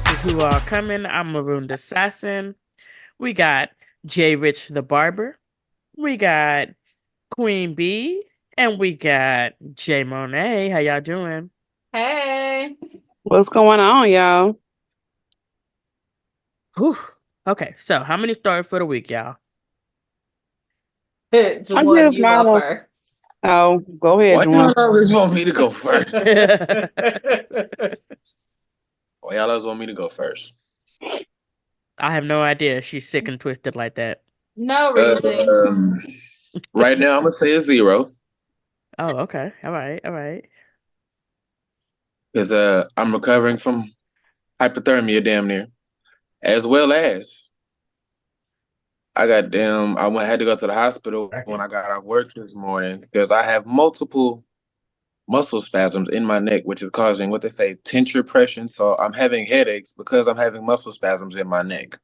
This is Who Are Coming. I'm Marooned Assassin. We got Jrich the Barber. We got Queen B. And we got Jmonea. How y'all doing? Hey. What's going on, y'all? Whew. Okay, so how many started for the week, y'all? I Jawan, give you go mine a. first. Oh, go ahead, Why y'all Juwan. always want me to go first? I Why y'all always want me to go first? have no idea. She's sick and twisted like that. No reason. Right now, I'm gonna say a 0 Oh, okay. All right. All right. because I'm recovering from hypothermia, damn near, as well as had to go to the hospital when I got off work this morning because I have multiple muscle spasms in my neck, which is causing what they say tension pressure. So I'm having headaches because I'm having muscle spasms in my neck.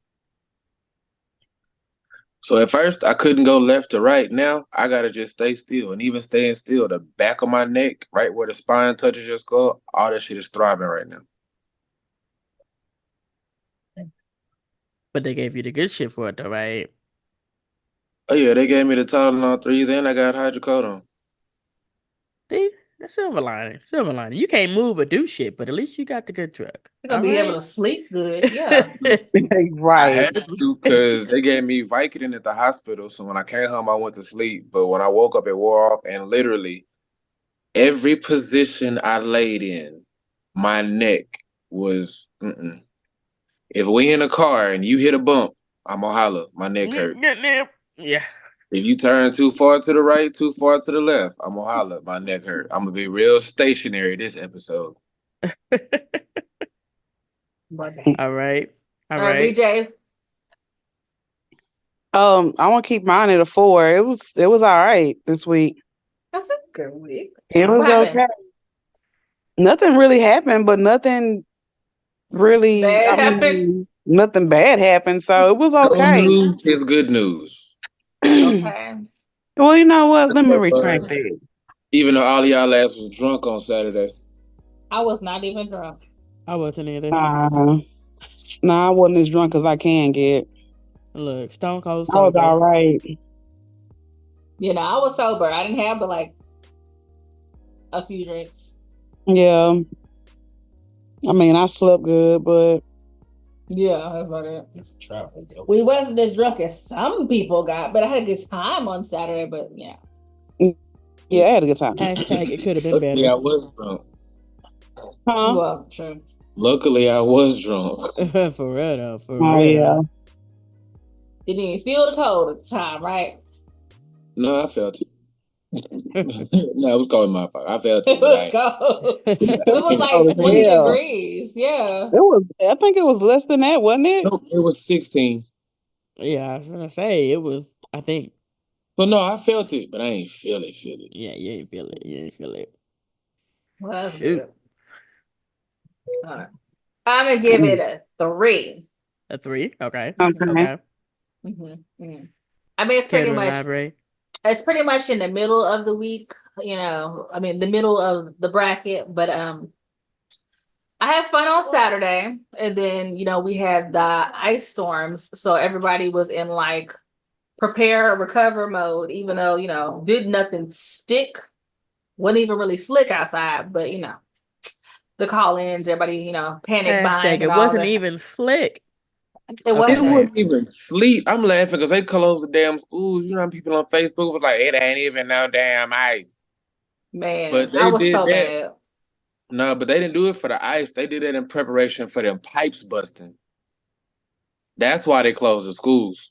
So at first I couldn't go left to right. Now I gotta just stay still, and even staying still, the back of my neck, right where the spine touches your skull, all that shit is throbbing right now. But they gave you the good shit for it, though, right? Oh yeah, they gave me the Tylenol 3s and I got hydrocodone. See? The silver lining. Silver lining. You can't move or do shit, but at least you got the good drug. You're gonna be able to sleep good. Yeah. I Right. had to because they gave me Vicodin at the hospital. So when I came home, I went to sleep. But when I woke up, it wore off, and literally every position I laid in, my neck was. If we in a car and you hit a bump, I'm gonna holler. My neck hurt. Yeah. If you turn too far to the right, too far to the left, I'm gonna holler. My neck hurt. I'm gonna be real stationary this episode. All right. All All right, right. BJ. I want to keep mine at a 4. It was all right this week. That's a good week. It was What happened? okay. Nothing really happened, but nothing really. Bad happened. Nothing bad happened, so it was No okay. news is good news. Okay. Well, you know what? Let me retract that. Even though all of y'all ass was drunk on Saturday. I was not even drunk. I wasn't either. Nah, I wasn't as drunk as I can get. Look, Stone Cold I was sober. all right. You know, I was sober. I didn't have but like a few drinks. Yeah. I mean, I slept good, but Yeah, that's about it. We wasn't as drunk as some people got, but I had a good time on Saturday. But yeah. yeah, I had a good time. Hashtag it could have been Luckily, better. I was drunk. Huh? Well, true. Luckily, I was drunk. For real, though. For Oh, real. yeah. Didn't even feel the cold at the time, right? No, I felt it. No, it was cold in my fault. I felt it. It was cold. It was like Oh, 20 hell. degrees. Yeah. I think it was less than that, wasn't it? No, it was 16. Yeah, I was gonna say it was. I think. But no, I felt it, but I ain't feel it. Yeah, you ain't feel it. You ain't feel it. Well, that's Shoot. good. All right. I'm gonna give it a 3. A 3. Okay. Okay. Okay. I mean, it's Care pretty to much. elaborate? It's pretty much in the middle of the week. You know, I mean, the middle of the bracket. But I had fun on Saturday, and then we had the ice storms, so everybody was in like prepare recover mode. Even though did nothing stick, wasn't even really slick outside, but the call-ins, everybody panic buying Hashtag and it all wasn't that. even slick. It It wasn't. wasn't even sleep. I'm laughing because they closed the damn schools. You know how people on Facebook was like, it ain't even no damn ice. Man, But I they was did so that. mad. No, but they didn't do it for the ice. They did it in preparation for them pipes busting. That's why they closed the schools.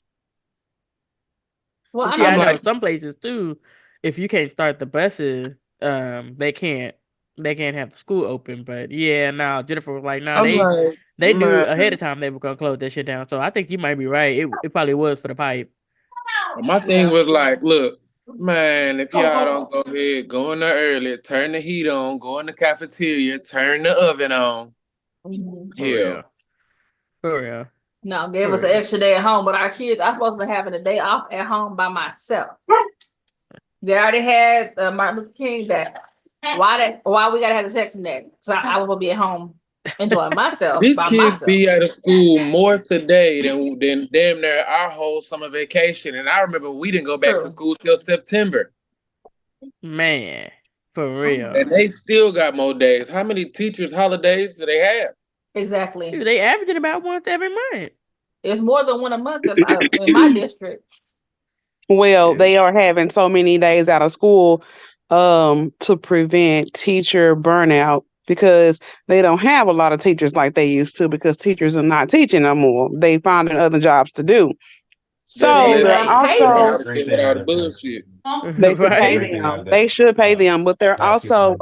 Well, See, I I'm know like- some places too. If you can't start the buses, they can't have the school open. But yeah, no, Jennifer was like, no, I'm like, they knew man. ahead of time they were gonna close that shit down. So I think you might be right. It probably was for the pipe. My thing was like, look, man, if y'all don't go ahead, go in there early, turn the heat on, go in the cafeteria, turn the oven on. For Hell. real. For real. No, gave For us an real. extra day at home, but our kids, I'm supposed to be having a day off at home by myself. They already had Martin Luther King Day. Why we gotta have the sex day? So I will be at home enjoying myself These by kids myself. be out of school more today than damn near our whole summer vacation. And I remember we didn't go back to True. school till September. Man, for real. And they still got more days. How many teachers' holidays do they have? Exactly. Dude, they averaging about once every month. It's more than one a month in my district. Well, Shoot. they are having so many days out of school to prevent teacher burnout because they don't have a lot of teachers like they used to because teachers are not teaching no more. They finding other jobs to do. So And they're they pay also them. With all the bullshit. they should pay Right. them. They should pay them, but they're also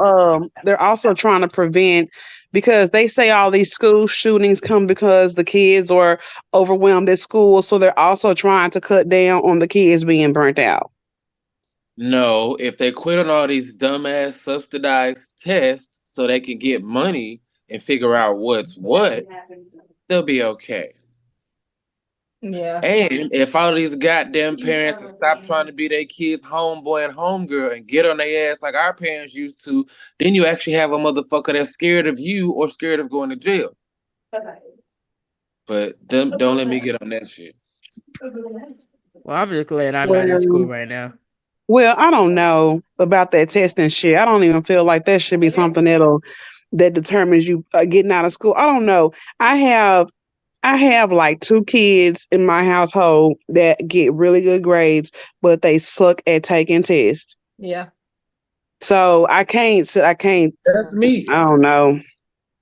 trying to prevent because they say all these school shootings come because the kids are overwhelmed at school. So they're also trying to cut down on the kids being burnt out. No, if they quit on all these dumbass subsidized tests so they can get money and figure out what's what, they'll be okay. Yeah. And if all these goddamn parents will stop trying to be their kids' homeboy and homegirl and get on their ass like our parents used to, then you actually have a motherfucker that's scared of you or scared of going to jail. But don't let me get on that shit. Well, I'm just glad I'm not in school right now. Well, I don't know about that testing shit. I don't even feel like that should be something that determines you getting out of school. I don't know. I have like 2 kids in my household that get really good grades, but they suck at taking tests. Yeah. So I can't. That's me. I don't know.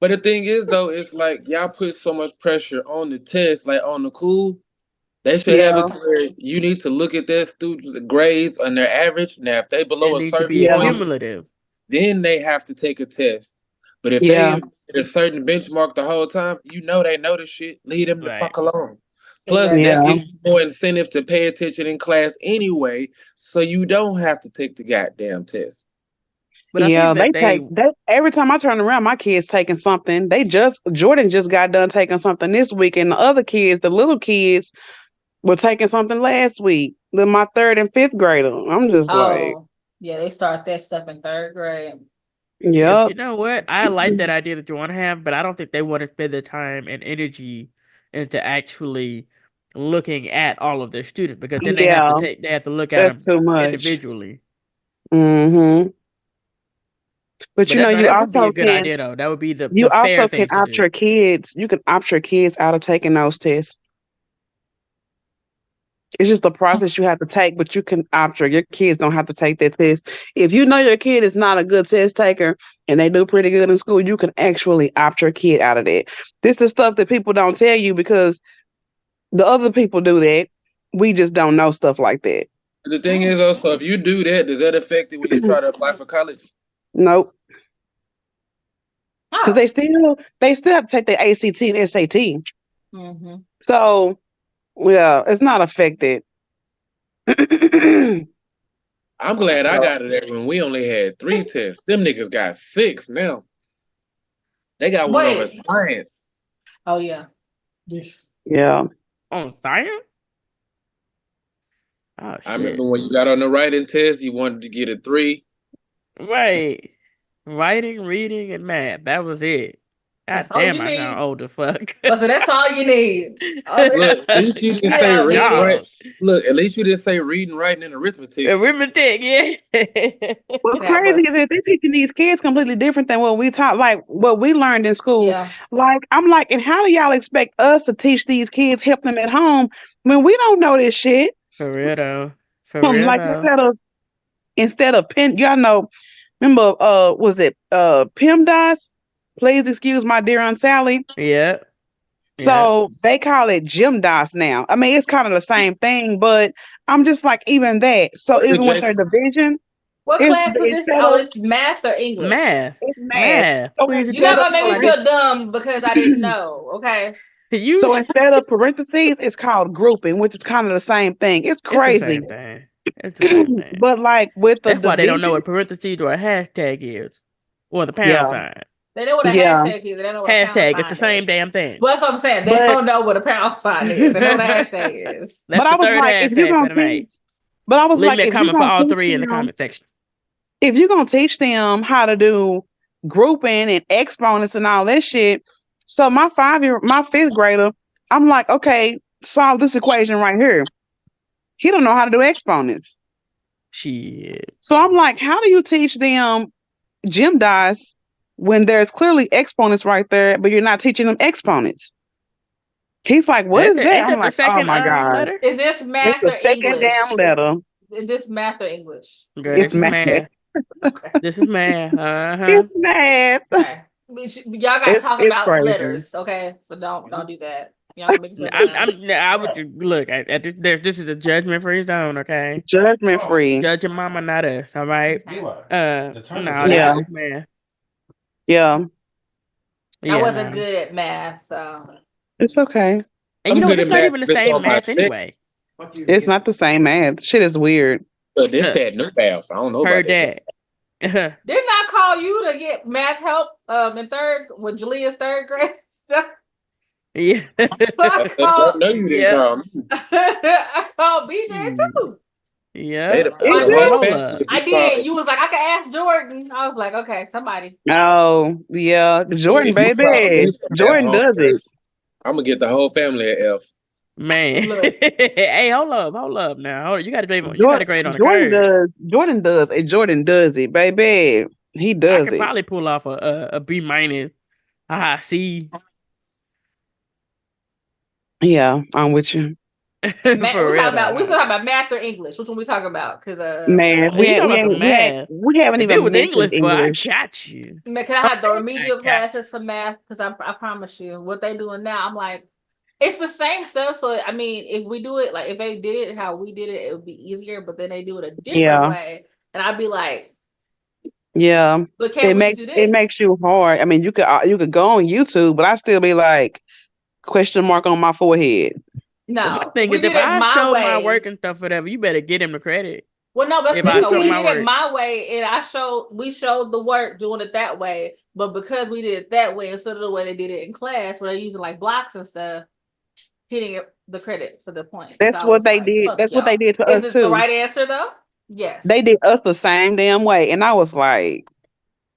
But the thing is, though, it's like y'all put so much pressure on the test, like on the cool. They should have Yeah, it to where you need to look at their students' grades on their average. Now, if they It below a needs to certain be yeah, point, accumulative. then they have to take a test. But if they yeah, at a certain benchmark the whole time, you know they know the shit. Leave them the Right. fuck alone. Plus, Exactly. that yeah, gives you more incentive to pay attention in class anyway, so you don't have to take the goddamn test. But I yeah. think that They every time I turn around, my kids taking something. Jordan just got done taking something this week, and the other kids, the little kids, were taking something last week. My 3rd and 5th grader. I'm just like, Oh, yeah, they start that stuff in 3rd grade. But yep, you know what? I like that idea that you want to have, but I don't think they want to spend the time and energy into actually looking at all of their students because then they yeah. have to look at That's them too much. individually. Mm-hmm. But But you know, that would be a good idea though. That would be you the fair also can thing to opt do. your kids. You can opt your kids out of taking those tests. It's just a process you have to take, but you can opt your kids don't have to take that test. If you know your kid is not a good test taker and they do pretty good in school, you can actually opt your kid out of that. This is stuff that people don't tell you because the other people do that. We just don't know stuff like that. The thing is also, if you do that, does that affect it when you try to apply for college? Nope. Because Oh. they still have to take their ACT and SAT. Mm-hmm. So yeah, it's not affected. I'm glad I got it there when we only had 3 tests. Them niggas got 6 now. They got one over Wait. science. Oh yeah. Yes. Yeah. On science? Oh I shit. remember when you got on the writing test, you wanted to get a 3. Right. Writing, reading, and math. That was it. God That's all damn, you I sound need. old as fuck. So that's all you need. Look, at least you didn't say Yeah, reading, baby. right? Look, at least you didn't say reading, writing, and arithmetic. Arithmetic, yeah. What's That crazy was is that they're teaching these kids completely different than what we taught, like what we learned in school. yeah. Like, I'm like, and how do y'all expect us to teach these kids, help them at home when we don't know this shit? For real though. For real Like though. instead of pen, y'all know, remember, was it PEMDAS? Please excuse my dear Aunt Sally. Yeah. So they call it GymDOS now. I mean, it's kind of the same thing, but I'm just like, even that. So What is even with their it, division, What it's class was this? instead Oh, of it's math or English? Math. it's math. Math. So Please You're not instead of gonna make me like, feel dumb because I didn't know. Okay. you so instead of parentheses, it's called grouping, which is kind of the same thing. It's it's the crazy. same thing. It's the same thing. But like with the That's why they don't know division, what parentheses or a hashtag is. Or the yeah, pound sign. They know what a yeah. hashtag is. They don't know what a pound Hashtag, sign it's the same is. damn thing. Well, that's what I'm saying. They But don't know what a pound sign is. They know what a hashtag is. That's I the was third like, if you're hashtag gonna for the night. teach, but I was Leave like, me a if you're comment for gonna all teach three in the them, comment section. if you're gonna teach them how to do grouping and exponents and all that shit. So my fifth grader, I'm like, okay, solve this equation right here. He don't know how to do exponents. Shit. So I'm like, how do you teach them gym dice when there's clearly exponents right there, but you're not teaching them exponents? He's like, what is that? Ain't I'm that the like, oh second my God. letter? Is this It's math the or second English? damn letter. Is this math or English? Girl, It's this is math. math. Okay. This is math. Uh-huh. It's math. Okay. Y'all got talking It's about crazy. letters, okay? So don't do that. Y'all gonna make me feel bad. I would look at this. This is a judgment-free zone, okay? Judgment free. Judge your mama, not us. All right. Okay. No, Yeah. this is math. Yeah. I wasn't no. good at math, so It's okay. And you know I'm what? good It's at not math. even the It's same on my math check. anyway. It's not the same math. Shit is weird. But this that new math. I don't know Heard about that. that. didn't I call you to get math help in third with Julia's third grade stuff? Yeah. I know you didn't Yeah. call me. I called BJ too. Yeah. They the Like, whole hold family up. you I called. did. You was like, I can ask Jordan. I was like, okay, somebody. Oh, yeah. Jordan, If you call baby. me from Jordan that does it. I'm gonna get the whole family at F. Man. Look. Hey, hold up now. Hold up. You got to grade on the Jordan curve. does it, baby. He I does could it. probably pull off a B minus, a high C. Yeah, I'm with you. We For real still though. talking about math or English. Which one we talking about? Because Man, You talking about the math? we haven't If it even was mentioned English, boy, I English. got you. can I have the Okay, remedial I got classes for math? Because I promise you, what they doing now, I'm like, it's the same stuff. So I mean, if we do it like if they did it how we did it, it would be easier. But then they do it a different Yeah. way, and I'd be like, Yeah. but can't we just do this? It makes you hard. I mean, you could go on YouTube, but I still be like question mark on my forehead. Well, my No, thing we is, did if it I my show way. my work and stuff, whatever, you better get him the credit. Well, no, that's If the I thing. show We my did work. it my way, and we showed the work doing it that way. But because we did it that way instead of the way they did it in class, where they're using like blocks and stuff, he didn't get the credit for the point. That's So I what was they like, did. "Fuck That's what they y'all." did to Is us it the too. right answer though? Yes. They did us the same damn way, and I was like,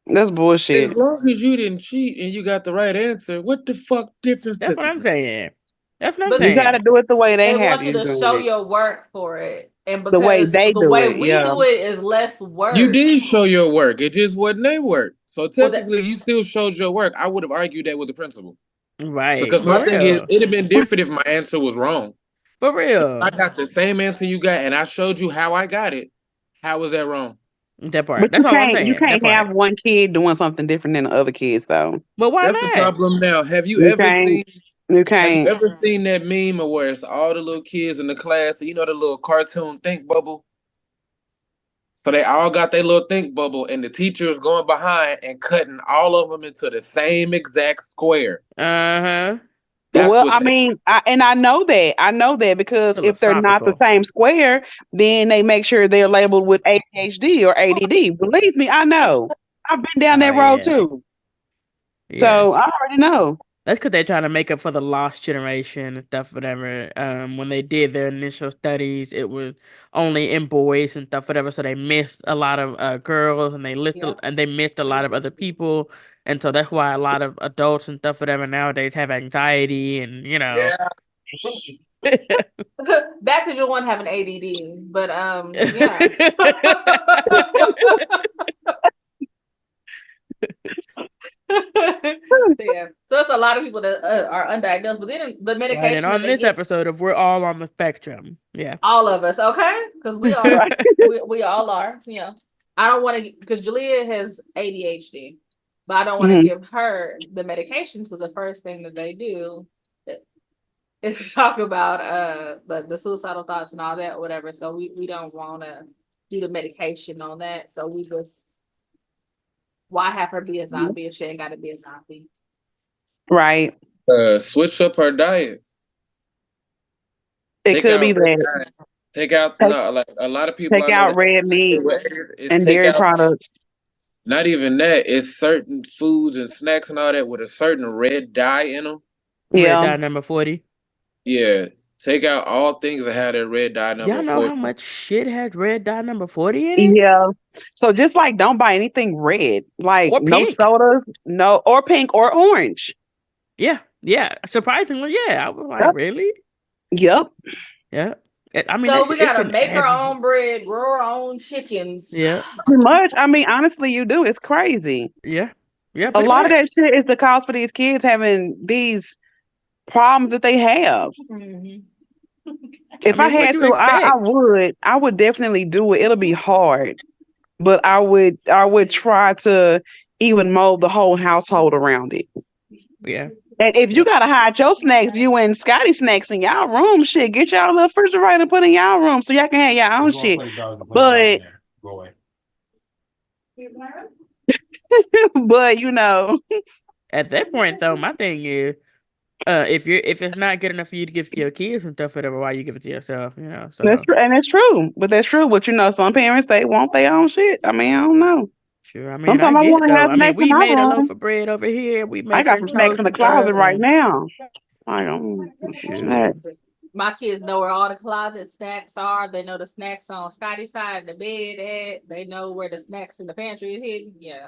"That's bullshit." As long as you didn't cheat and you got the right answer, what the fuck difference That's does what it I'm make? saying. That's what I'm But You got to saying. do it the way they they have want you you to doing show it. your work for it, and The way because they the do way it, we yeah. do it is less work. You did show your work. It just wasn't their work. So Well, technically, you still showed your work. I would have argued that with the principal. Right. Because For my thing is, real. it'd have been different if my answer was wrong. For real. I got the same answer you got, and I showed you how I got it. How was that wrong? That part. But That's all I'm saying. you That can't part. have one kid doing something different than the other kids though. But why That's the not? problem now. Have you You ever can't. seen? You Have you can't. ever seen that meme where it's all the little kids in the class? You know the little cartoon think bubble. So they all got their little think bubble, and the teacher is going behind and cutting all of them into the same exact square. Uh-huh. That's Well, what I mean, I know that. I know that because if they're not the Philosophical. same square, then they make sure they're labeled with ADHD or ADD. Believe me, I know. I've been down that road Yeah. too. Yeah. So I already know. That's because they're trying to make up for the lost generation and stuff, whatever. When they did their initial studies, it was only in boys and stuff, whatever. So they missed a lot of girls, and they they missed a lot of other people, and so that's why a lot of adults and stuff, whatever, nowadays have anxiety, and Yeah. Back to your one having ADD, but yeah. Yeah. So it's a lot of people that are undiagnosed, but then the Right, medication and that on they this get, episode of We're All on the Spectrum, yeah. all of us, okay? Because we are, we all are. Yeah. I don't want to, because Julia has ADHD, but I don't want to give her the medications because the first thing that they do is talk about the suicidal thoughts and all that, whatever. So we don't want to do the medication on that. So we just, why have her be a zombie if she ain't got to be a zombie? Right. Switch up her diet. It could be that. Take out like a lot of people. Take out red meat and take dairy out, products. Not even that. It's certain foods and snacks and all that with a certain red dye in them. Red Yeah. dye number 40. Yeah, Take out all things that had that red dye number Y'all know 40. how much shit has red dye number 40 in it? Yeah. So just like don't buy anything red. Like Or no pink. sodas, no or pink or orange. Yeah. Surprisingly, yeah. I was like, Yep. really? Yep. Yeah. I mean, So we it's gotta been make our everywhere. own bread, grow our own chickens. Yeah. Pretty much. I mean, honestly, you do. It's crazy. Yeah. Yeah, A pretty lot of much. that shit is the cause for these kids having these problems that they have. Mhm. If I mean, what had you to, expect? I would definitely do it. It'll be hard, but I would try to even mold the whole household around it. Yeah. And if you Yeah. gotta hide your snacks, you and Scotty snacks in y'all room, shit, get y'all a little refrigerator, put in y'all room so y'all can have your own shit. But but you know, At that point, though, my thing is, if it's not good enough for you to give to your kids and stuff, whatever, why you give it to yourself? that's So true, and that's true. But that's true. But you know, some parents they want their own shit. I mean, I don't know. sure. I mean, I Sometimes I get want it to though. have I mean, snacks in we my made a loaf room. of bread over here. We I made got some French snacks toast in the and closet stuff, right and now. I some sure. snacks. My kids know where all the closet snacks are. They know the snacks on Scotty's side of the bed at. They know where the snacks in the pantry is hidden. Yeah.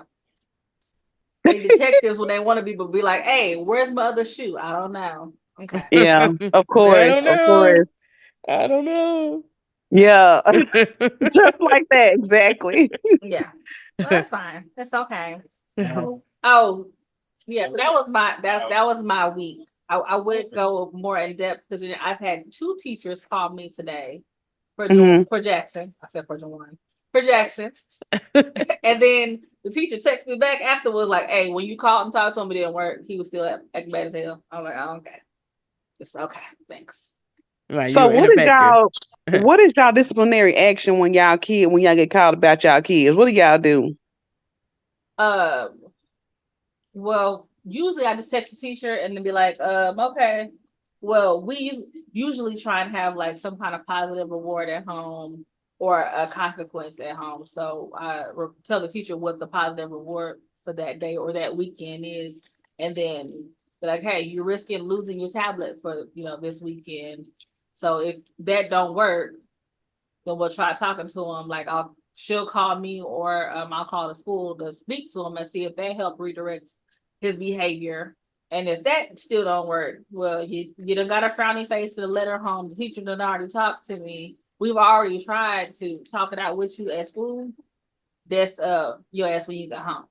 They detectives when they want to be like, hey, where's my other shoe? I don't know. Okay. Yeah, I don't of know. course. I don't know. Yeah, just like that, exactly. Yeah. Well, that's fine. That's okay. Oh, yeah. So that was my week. I would go more in depth because I've had two teachers call me today Hmm. for Jackson. I said for Jawan. For Jackson. And then the teacher texted me back afterwards, like, hey, when you called and talked to him, it didn't work. He was still acting bad as hell. I'm like, oh, okay. Just okay, thanks. Right, you So were ineffective. what is y'all disciplinary action when y'all get called about y'all kids? What do y'all do? Um, well, usually I just text the teacher and then be like, okay. Well, we usually try and have like some kind of positive reward at home or a consequence at home. So I tell the teacher what the positive reward for that day or that weekend is, and then be like, hey, you're risking losing your tablet for this weekend. So if that don't work, then we'll try talking to them. Like she'll call me or I'll call the school to speak to him and see if they help redirect his behavior. And if that still don't work, well, you done got a frowny face to the letter home. The teacher done already talked to me. We've already tried to talk it out with you at school. That's your ass when you get home.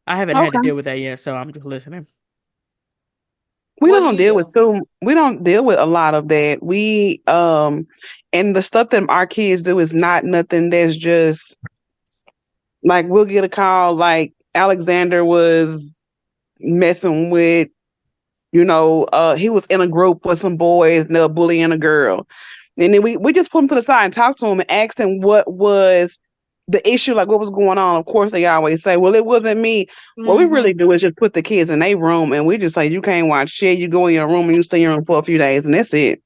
I haven't had to Okay. deal with that yet, so I'm just listening. What do you do? We don't deal with a lot of that. We and the stuff that our kids do is not nothing that's just like we'll get a call like Alexander was messing with, he was in a group with some boys and they were bullying a girl. And then we just put him to the side and talked to him and asked him what was the issue, like what was going on. Of course, they always say, well, it wasn't me. What we really do is just put the kids in their room and we just say, you can't watch shit. You go in your room and you stay in your room for a few days and that's it.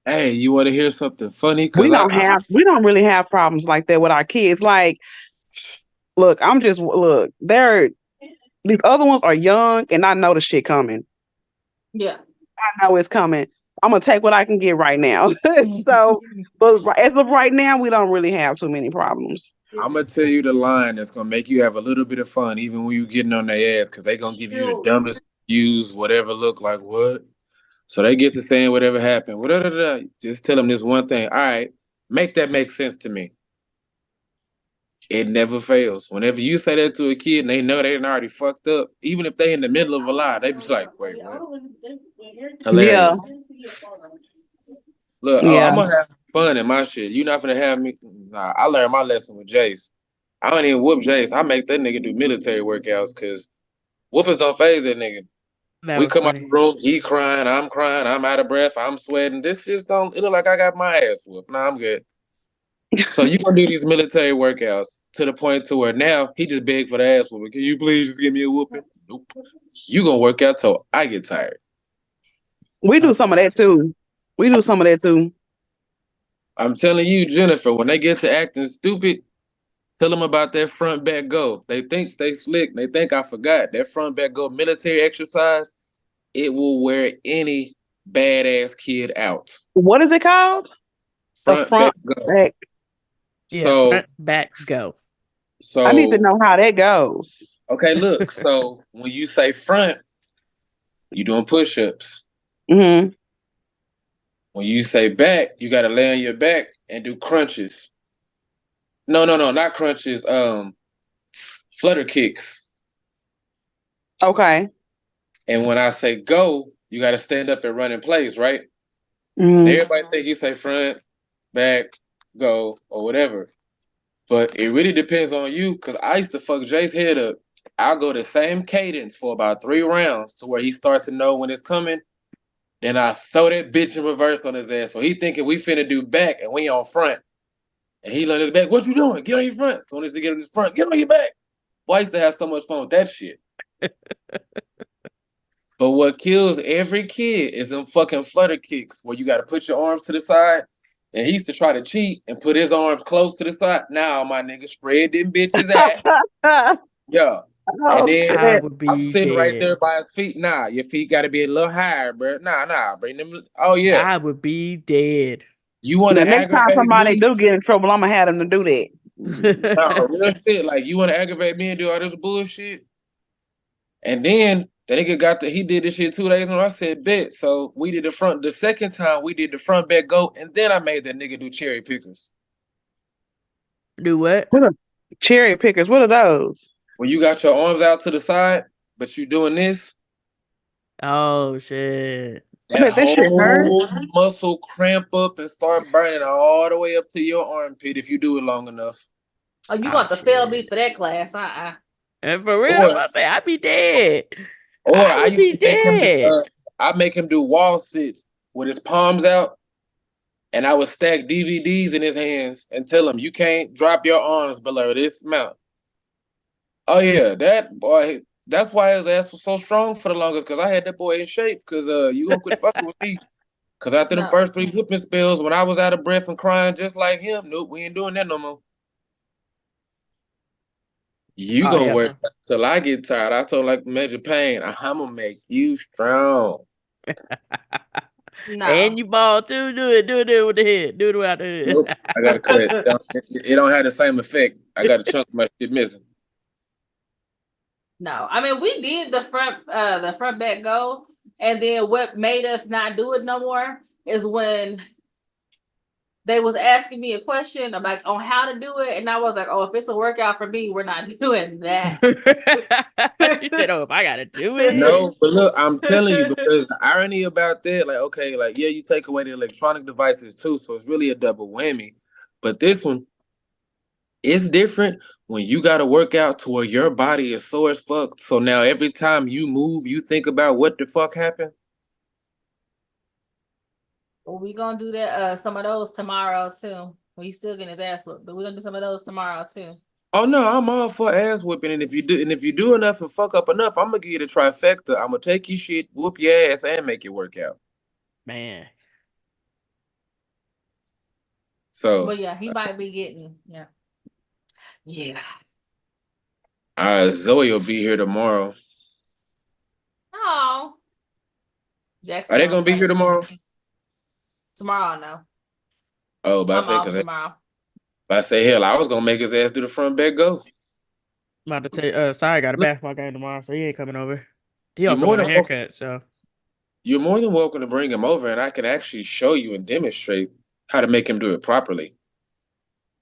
Hey, you want to hear something funny? We don't really have problems like that with our kids. Like, they're these other ones are young and I know the shit coming. Yeah. I know it's coming. I'm gonna take what I can get right now. So, but as of right now, we don't really have too many problems. I'm gonna tell you the line that's gonna make you have a little bit of fun, even when you getting on their ass, because they gonna give you the dumbest use, whatever look like what. So they get to saying whatever happened. Whatever. Just tell them this one thing. All right, make that make sense to me. It never fails. Whenever you say that to a kid and they know they done already fucked up, even if they in the middle of a lie, they be like, wait, what? Yeah, Hilarious. Look, oh, yeah. I'm gonna have fun in my shit. You not gonna have me. Nah, I learned my lesson with Jace. I don't even whoop Jace. I make that nigga do military workouts because whoopers don't phase that nigga. That We was come out the funny. room, he crying, I'm out of breath, I'm sweating. This just don't, it look like I got my ass whooped. Nah, I'm good. So you gonna do these military workouts to the point to where now he just begged for the ass whooping. Can you please just give me a whooping? Nope. You gonna work out till I get tired. We do some of that too. We do some of that too. I'm telling you, Jennifer, when they get to acting stupid, tell them about that front back go. They think they slick. They think I forgot. That front back go military exercise, it will wear any badass kid out. What is it called? A Front, back, front go. back. Yeah, So, front, back, go. I need to so know how that goes. okay, look. So when you say front, you doing push-ups. Mm-hmm. When you say back, you got to lay on your back and do crunches. No, not crunches. Flutter kicks. Okay. And when I say go, you got to stand up and run in place, right? Mm-hmm. Everybody think you say front, back, go, or whatever. But it really depends on you, because I used to fuck Jay's head up. I'll go the same cadence for about 3 rounds to where he starts to know when it's coming. Then I throw that bitch in reverse on his ass. So he thinking we finna do back and we on front. And he on his back, what you doing? Get on your front. So when to get on his front, get on your back. Boy, I used to have so much fun with that shit. But what kills every kid is them fucking flutter kicks where you got to put your arms to the side. And he used to try to cheat and put his arms close to the side. Now, my nigga, spread them bitches out. Yeah. And Oh then I shit. would I'm be sitting right there dead. by his feet. Nah, your feet got to be a little higher, bro. Nah, bring them. Oh, yeah. I would be dead. You want The to next time aggravate somebody me? do get in trouble, I'm gonna have them to do that. No, real shit. Like, you want to aggravate me and do all this bullshit? And then the nigga he did this shit 2 days in a row. I said, bet. So we did the second time we did the front back go, and then I made that nigga do cherry pickers. Do what? What are cherry pickers? What are those? When you got your arms out to the side, but you doing this, Oh shit. I that bet that shit hurt. whole muscle cramp up and start burning all the way up to your armpit if you do it long enough. Oh, you Oh, got to fail me shit. for that class. And for real, Or, I'd be dead. or I I would used be to make him dead. I make him do wall sits with his palms out, and I would stack DVDs in his hands and tell him, you can't drop your arms below this amount. Oh yeah, that boy. That's why his ass was so strong for the longest. Cause I had that boy in shape. Cause you gonna quit fucking with me. Cause after them No. first 3 whooping spells, when I was out of breath and crying just like him, nope, we ain't doing that no more. You Oh gonna yeah. work till I get tired. I told like Major Pain, I'm gonna make you strong. No. And you ball too. Do it with the head. Do it without the head. Nope, I gotta cut it. It don't have the same effect. I got a chunk of my shit missing. No. I mean, we did the front back go, and then what made us not do it no more is when they was asking me a question about on how to do it, and I was like, "Oh, if it's a workout for me, we're not doing that." You said, "Oh, if I gotta do it." No, but look, I'm telling you, because the irony about that, like, okay, like, yeah, you take away the electronic devices too, so it's really a double whammy. But this one, it's different when you got to work out to where your body is sore as fuck. So now every time you move, you think about what the fuck happened. Well, we gonna do that some of those tomorrow too. Well, he's still getting his ass whooped, but we're gonna do some of those tomorrow too. Oh no, I'm all for ass whooping, and if you do enough and fuck up enough, I'm gonna give you the trifecta. I'm gonna take your shit, whoop your ass, and make it work out. Man. So, But yeah, he might be getting yeah. Zoe will be here tomorrow. Oh, Are they gonna be here tomorrow? Tomorrow, no. Oh, but I'm off tomorrow. I say hell, I was gonna make his ass do the front back go. I'm about to tell you, sorry, I got a basketball game tomorrow, so he ain't coming over. He You're don't come more on a than haircut, so You're more than welcome to bring him over, and I can actually show you and demonstrate how to make him do it properly.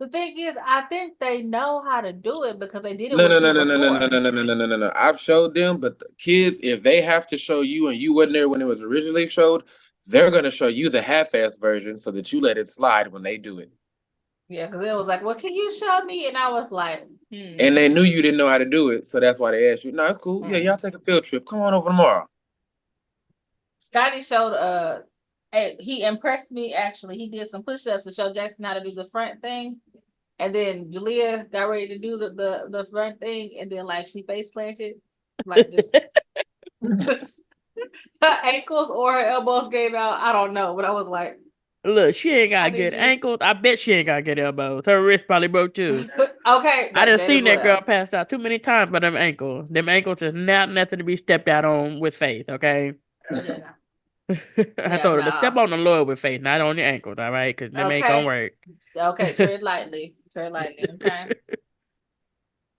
The thing is, I think they know how to do it because they did it No, with no, you no, no, no, no, before. no, no, no, no, no, no, no. I've showed them, but the kids, if they have to show you and you wasn't there when it was originally showed, they're gonna show you the half-ass version so that you let it slide when they do it. Yeah, because it was like, well, can you show me? And I was like, And they knew you didn't know how to do it, so that's why they asked you. No, it's cool. Yeah, y'all take a field trip. Come on over tomorrow. Scotty showed he impressed me actually. He did some push-ups to show Jackson how to do the front thing. And then Julia got ready to do the front thing, and then like she face planted like this. Her ankles or her elbows gave out. I don't know, but I was like, look, she ain't got I good need you. ankles. I bet she ain't got good elbows. Her wrist probably broke too. Okay, I done that seen is that what girl passed out too many times by them ankles. Them ankles is not nothing to be stepped out on with faith, okay? Yeah. I told her to step on the Lord with faith, not on your ankles, all right? Because them ain't gonna work. Okay, tread lightly. Tread lightly, okay?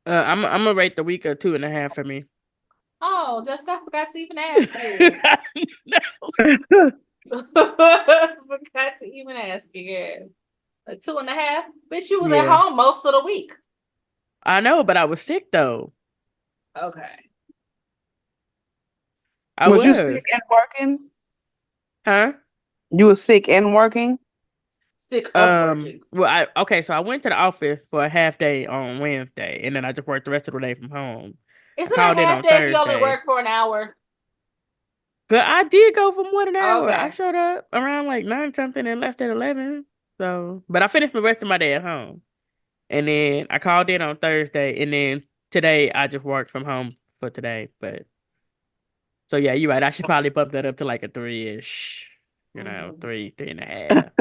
I'm gonna rate the week a 2.5 for me. Oh, Jessica, I forgot to even ask you. Forgot to even ask you. Yeah. A 2.5? Bitch, you was at Yeah. home most of the week. I know, but I was sick though. Okay. I Was you was. sick and working? Huh? You were sick and working? Sick of working. Well, so I went to the office for a half day on Wednesday, and then I just worked the rest of the day from home. Isn't I called a in half on day if you only Thursday. work for an hour? But I did go for more than an hour. Okay. I showed up around like 9 something and left at 11. So, but I finished the rest of my day at home, and then I called in on Thursday, and then today I just worked from home for today. But so yeah, you're right. I should probably bump that up to like a 3-ish. You know, 3.5.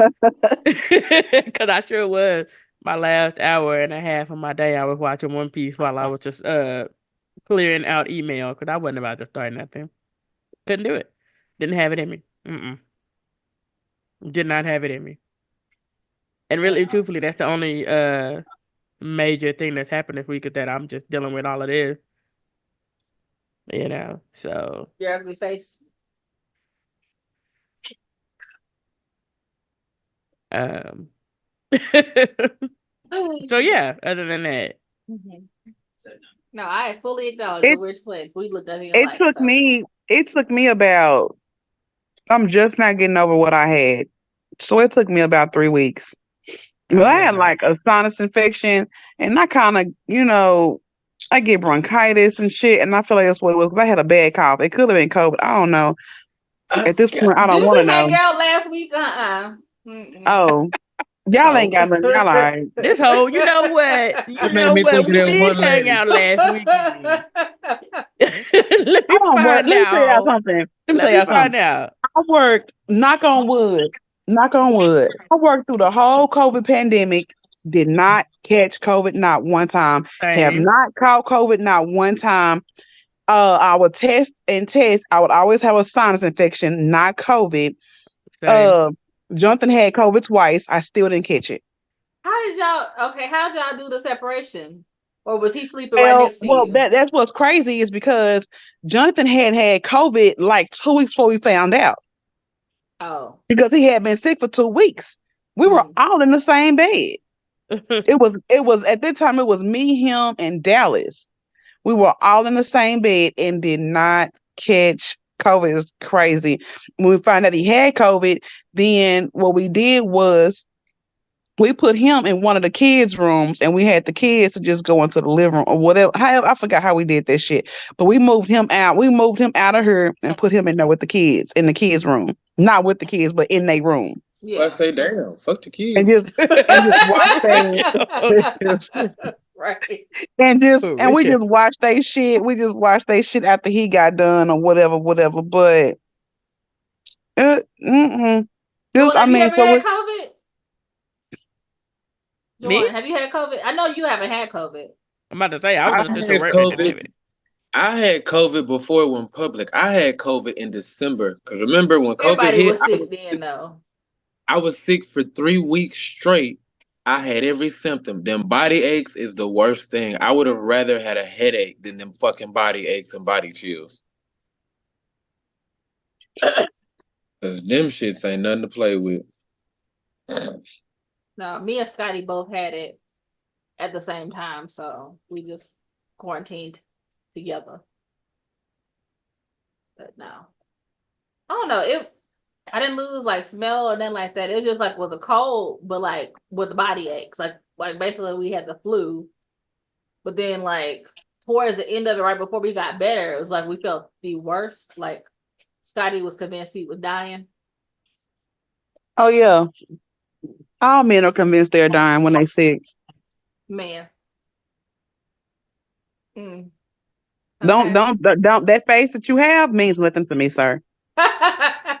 Because I sure was. My last hour and a half of my day, I was watching One Piece while I was just clearing out email because I wasn't about to start nothing. Couldn't do it. Didn't have it in me. Did not have it in me. And really, truthfully, that's the only major thing that's happened this week is that I'm just dealing with all of this. You know, so. Your ugly face. So yeah, other than that. No, I fully acknowledge that we're twins. We look nothing alike. It took me about, I'm just not getting over what I had. So it took me about 3 weeks. But I had like a sinus infection, and I kind of, I get bronchitis and shit, and I feel like that's what it was, 'cause I had a bad cough. It could have been COVID. I don't know. At this point, I don't want to know. Did we hang out last week? Oh, y'all ain't got nothing. Y'all all right. This whole, you know what? We did hang out last week. Let me find out. Let me tell y'all something. I worked, knock on wood. I worked through the whole COVID pandemic, did not catch COVID not one time. Have not caught COVID not one time. I would test. I would always have a sinus infection, not COVID. Jonathan had COVID twice. I still didn't catch it. How'd y'all do the separation? Or was he sleeping right next to you? Well, that's what's crazy is because Jonathan had COVID like 2 weeks before we found out. Oh. Because he had been sick for 2 weeks. We were all in the same bed. It was at that time it was me, him, and Dallas. We were all in the same bed and did not catch COVID. It was crazy. When we found out he had COVID, then what we did was we put him in one of the kids' rooms, and we had the kids to just go into the living room or whatever. However, I forgot how we did that shit. But we moved him out. We moved him out of here and put him in there with the kids in the kids' room. Not with the kids, but in their room. Yeah. I say, damn, fuck the kids. And just watch right. And we just watched they shit. We just watched they shit after he got done or whatever. But Have you ever had COVID? Me? Have you had COVID? I know you haven't had COVID. I'm about to say I was just COVID. I had COVID before it went public. I had COVID in December. Because remember when COVID hit? Was sick then, though. I was sick for 3 weeks straight. I had every symptom. Them body aches is the worst thing. I would have rather had a headache than them fucking body aches and body chills. Because them shits ain't nothing to play with. No, me and Scotty both had it at the same time, so we just quarantined together. But no, I don't know. I didn't lose like smell or nothing like that. It was just like was a cold, but like with the body aches. Like basically we had the flu, but then like towards the end of it, right before we got better, it was like we felt the worst. Like Scotty was convinced he was dying. Oh yeah. All men are convinced they're dying when they're sick. Man. Okay. Don't that face that you have means nothing to me, sir.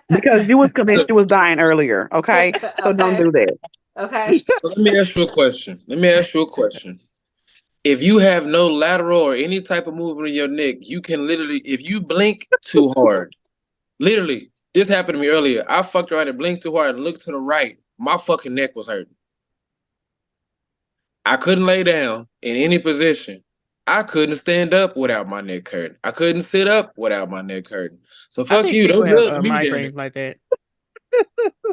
Because you was convinced you was dying earlier, okay? So don't do that. Okay. So let me ask you a question. If you have no lateral or any type of movement in your neck, you can literally, if you blink too hard, literally, This happened to me earlier. I fucked around and blinked too hard and looked to the right. My fucking neck was hurting. I couldn't lay down in any position. I couldn't stand up without my neck hurting. I couldn't sit up without my neck hurting. So I fuck think you. people Don't have judge me, damn migraines it. like that.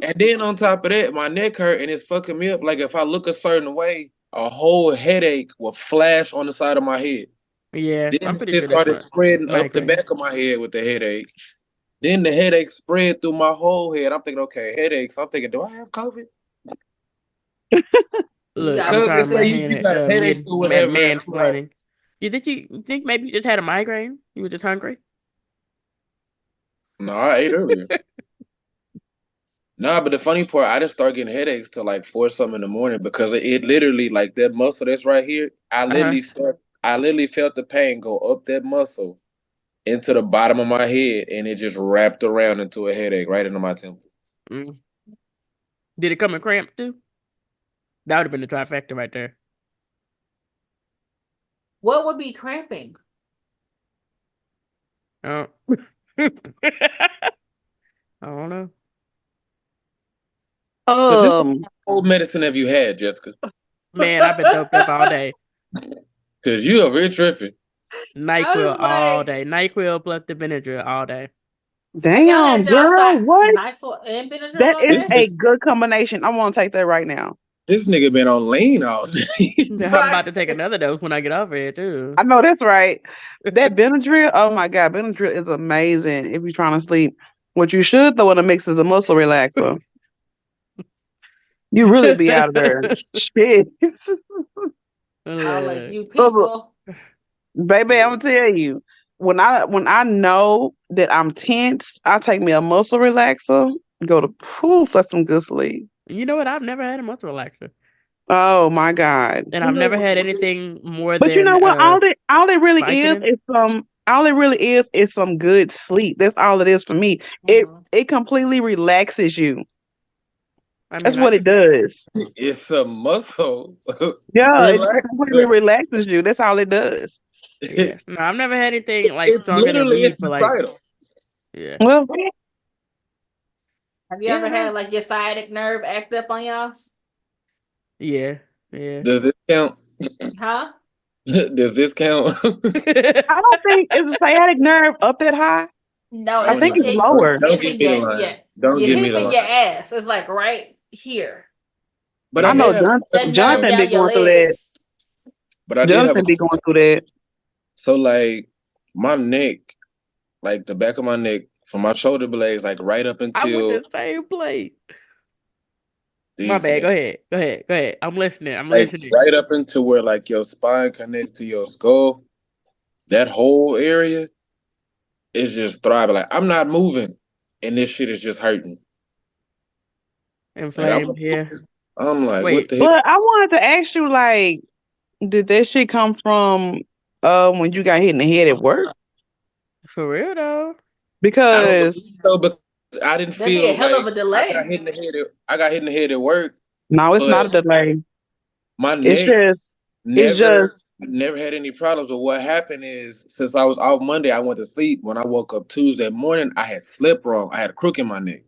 And then on top of that, my neck hurt and it's fucking me up. Like if I look a certain way, a whole headache will flash on the side of my head. Yeah, Then I'm pretty it sure that's started spreading up the migraine. back of my head with the headache. Then the headache spread through my whole head. I'm thinking, okay, headaches. I'm thinking, do I have COVID? You Look, got I'm Cause trying it my say medicine. you hand got a at headache or whatever. And I'm like, mansplaining. You think maybe you just had a migraine? You were just hungry? no, I ate earlier. Nah, but the funny part, I didn't start getting headaches till like 4 something in the morning because it literally like that muscle that's right here. I literally felt the pain go up that muscle into the bottom of my head, and it just wrapped around into a headache right into my temple. Mm. Did it come in cramp too? That would have been the trifecta right there. What would be cramping? Oh. I don't know. So this old medicine have you had, Jessica? Man, I've been doped up all day. Cause you over here tripping. NyQuil was all like- day. NyQuil plus the Benadryl all day. Damn, girl, what? NyQuil and Benadryl That all is day? a good combination. I want to take that right now. This nigga been on lean all day. I'm about to take another dose when I get off here too. I know that's right. That Benadryl, oh my God, Benadryl is amazing if you're trying to sleep. What you should throw in the mix is a muscle relaxer. You really be out of there. Shit. I like Ugh. you people. Baby, I'm gonna tell you, when I know that I'm tense, I take me a muscle relaxer, go to poof for some good sleep. You know what? I've never had a muscle relaxer. Oh my God. And I've never had anything more But you than know what? All it really Vicodin. is some good sleep. That's all it is for me. It completely relaxes you. I mean, That's what it does. It's a muscle. Yeah, it Relaxer. completely relaxes you. That's all it does. Yeah. No, I've never had anything like It's stronger than literally weed it's for the like. title. Yeah. Well, Have you ever had like your sciatic nerve act up on y'all? Yeah. Yeah. Does this count? Huh? Does this count? I don't think it's a sciatic nerve up that high. No, I think it's lower. Don't give me the line. Yeah. Don't Your give me hip the and line. your ass. It's like right here. But I I know did have, That nerve Johnson be down your going through that. legs. but I did have Johnson be going through that. so like my neck, like the back of my neck, from my shoulder blades, like right up I went until the same place. these, My bad. Go ahead. I'm listening. like right up into where like your spine connects to your skull. That whole area is just thriving. Like I'm not moving, and this shit is just hurting. Inflamed. Like, Yeah. I'm like, Wait. what the heck? But I wanted to ask you, like, did that shit come from when you got hit in the head at work? For real though. I don't Because believe so, but I didn't That'd be feel a hell like of a delay. I got hit in the head at work. no, it's not a But delay. my It's neck just never had any problems. But what happened is, since I was off Monday, I went to sleep. When I woke up Tuesday morning, I had slept wrong. I had a crook in my neck.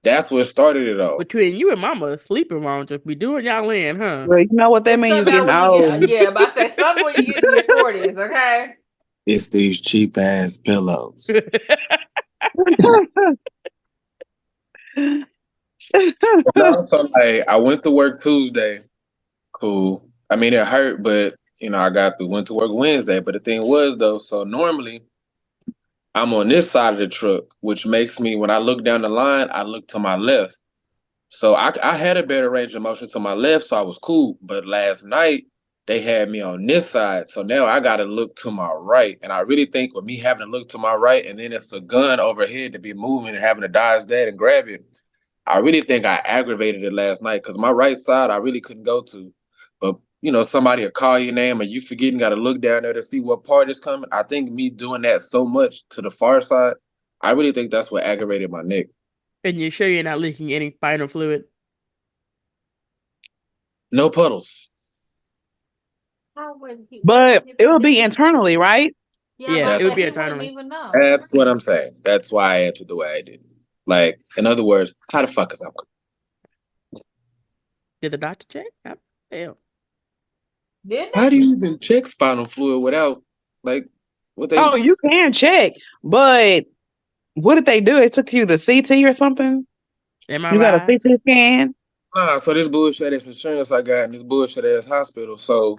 That's what started it all. Between you and Mama, sleeping wrong just be doing y'all in, huh? well, you know what that means. You getting old. Yeah, but I said something when you get in your 40s, okay? It's these cheap ass pillows. So like, I went to work Tuesday. Cool. I mean, it hurt, but I went to work Wednesday. But the thing was though, so normally I'm on this side of the truck, which makes me, when I look down the line, I look to my left. So I had a better range of motion to my left, so I was cool. But last night they had me on this side, so now I got to look to my right. And I really think with me having to look to my right, and then it's a gun overhead to be moving and having to dodge that and grab it, I really think I aggravated it last night because my right side I really couldn't go to. But somebody will call your name and you forgetting, got to look down there to see what part is coming. I think me doing that so much to the far side, I really think that's what aggravated my neck. And you're sure you're not leaking any spinal fluid? No puddles. But it will be internally, right? Yeah, Yeah, but it would be he a wouldn't tournament. even know. That's what I'm saying. That's why I answered the way I did. Like, in other words, how the fuck is that? Did the doctor check? Hell. Did they? How do you even check spinal fluid without, like, what they? Oh, you can check, but what did they do? It took you to CT or something? You got a MRI? CT scan? Nah, so this bullshit ass insurance I got in this bullshit ass hospital. So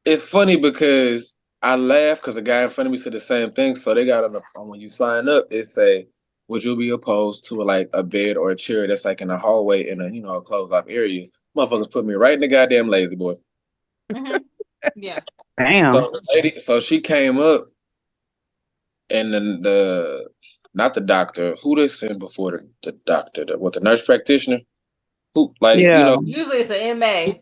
it's funny because I laugh because a guy in front of me said the same thing. So they got on when you sign up, it say, would you be opposed to like a bed or a chair that's like in a hallway in a closed off area? Motherfuckers put me right in the goddamn lazy boy. Mm-hmm. Yeah. Damn. So the lady, so she came up and then not the doctor, who they sent before the doctor, the nurse practitioner? Who Yeah. Usually it's an MA.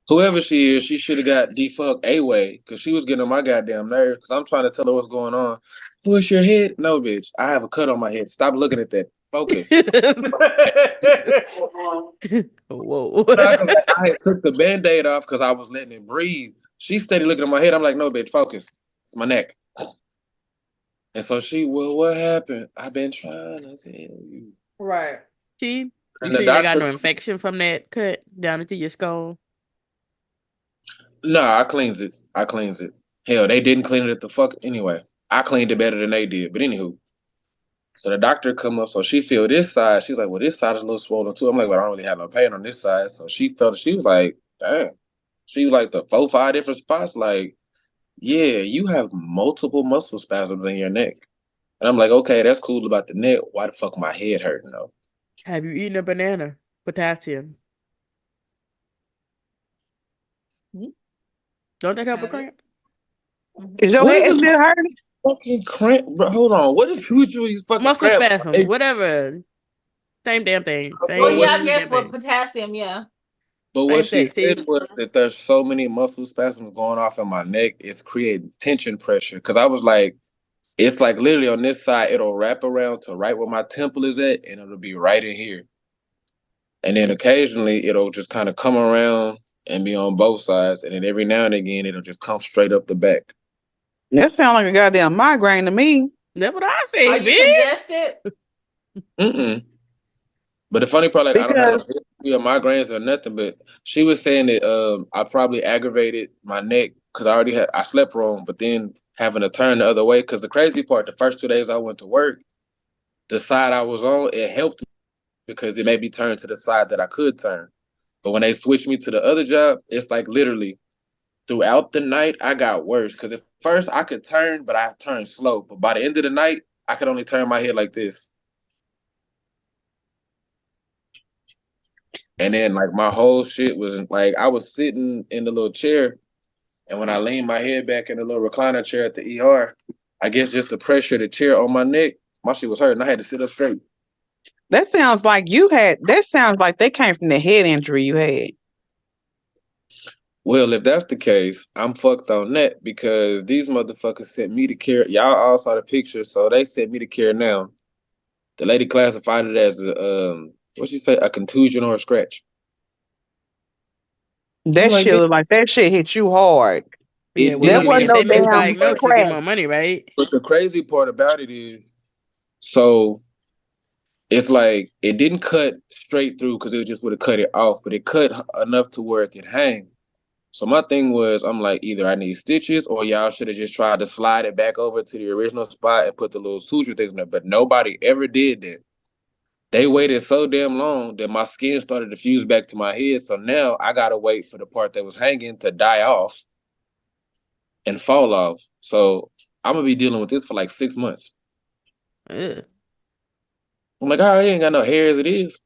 whoever she is, she should have got defucked A-way because she was getting on my goddamn nerves because I'm trying to tell her what's going on. Push your head. No, bitch. I have a cut on my head. Stop looking at that. Focus. Whoa. Because I had took the Band-Aid off because I was letting it breathe. She steady looking at my head. I'm like, no, bitch, focus. It's my neck. And so well, what happened? I've been trying to tell you. Right. You And sure the you ain't got doctor, no infection from that cut down into your skull? no, I cleans it. Hell, they didn't clean it at the fuck anyway. I cleaned it better than they did. But anywho, so the doctor come up, so she feel this side. She's like, well, this side is a little swollen too. I'm like, well, I don't really have no pain on this side. So she felt it. She was like, damn. She was like the 4-5 different spots. Like, yeah, you have multiple muscle spasms in your neck. And I'm like, okay, that's cool about the neck. Why the fuck my head hurting though? Have you eaten a banana? Potassium. Don't that help a Have it. cramp? Is your What head is still it? hurting? Fucking cramp, bro. Hold on. What is usually these fucking Muscle cramps? spasms, whatever. Same damn thing. Well, yeah, I Same guess damn with thing. potassium, yeah. But what Same she thing. See? said was that there's so many muscle spasms going off in my neck, it's creating tension pressure. Because I was like, it's like literally on this side, it'll wrap around to right where my temple is at, and it'll be right in here. And then occasionally it'll just kind of come around and be on both sides. And then every now and again, it'll just come straight up the back. That sounds like a goddamn migraine to me. That's what I Are said, you bitch. congested? Mm-mm. But the funny part, like, I don't have no Because history of migraines or nothing, but she was saying that I probably aggravated my neck because I slept wrong, but then having to turn the other way. Because the crazy part, the first 2 days I went to work, the side I was on, it helped because it made me turn to the side that I could turn. But when they switched me to the other job, it's like literally throughout the night, I got worse. Because at first I could turn, but I turned slow. But by the end of the night, I could only turn my head like this. And then like my whole shit was like I was sitting in the little chair, and when I leaned my head back in the little recliner chair at the ER, I guess just the pressure of the chair on my neck, my shit was hurting. I had to sit up straight. that sounds like that sounds like they came from the head injury you had. Well, if that's the case, I'm fucked on that because these motherfuckers sent me to care. Y'all all saw the picture, so they sent me to care now. The lady classified it as what she say, a contusion or a scratch. I'm That like, shit look like that shit hit you hard. Yeah, it well, I That mean, wasn't if did. no they damn misdiagnosed, you get more scratch. money, right? But the crazy part about it is, so it's like it didn't cut straight through because it just would have cut it off, but it cut enough to where it could hang. So my thing was, I'm like, either I need stitches or y'all should have just tried to slide it back over to the original spot and put the little suture things in there. But nobody ever did that. They waited so damn long that my skin started to fuse back to my head. So now I gotta wait for the part that was hanging to die off and fall off. So I'm gonna be dealing with this for like 6 months. Ugh, I'm like, I already ain't got no hair as it is.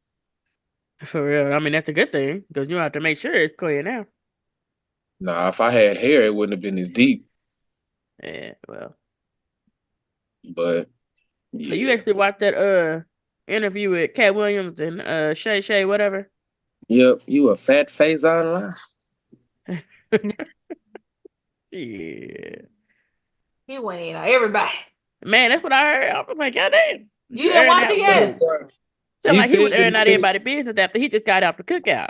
for real. I mean, that's a good thing because you have to make sure it's clear now. Nah, if I had hair, it wouldn't have been this deep. Yeah, well. But So you yeah. actually watched that interview with Cat Williams and Shay whatever? Yep, you a fat face online. Yeah. He went in on everybody. Man, that's what I heard. I was like, God damn. You didn't watch it yet? Sound He like he was said that airing out everybody's business after he just got out the cookout.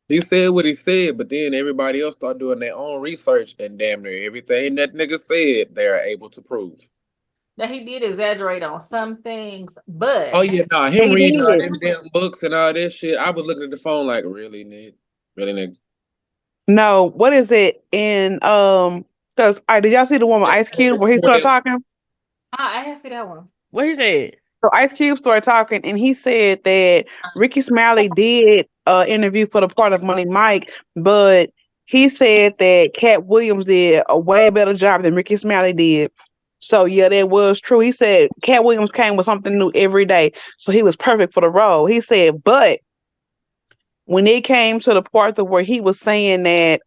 He said what he said, but then everybody else started doing their own research, and damn near everything that nigga said, they are able to prove. Now he did exaggerate on some things, but Oh yeah, nah, him He reading all did. them damn books and all that shit. I was looking at the phone like, really, nigga, really, nigga. No, what is it in because did y'all see the one with Ice Cube where he started talking? I didn't see that one. What he said? So Ice Cube started talking and he said that Ricky Smiley did interview for the part of Money Mike, but he said that Cat Williams did a way better job than Ricky Smiley did. So yeah, that was true. He said Cat Williams came with something new every day, so he was perfect for the role. He said, but when it came to the part of where he was saying that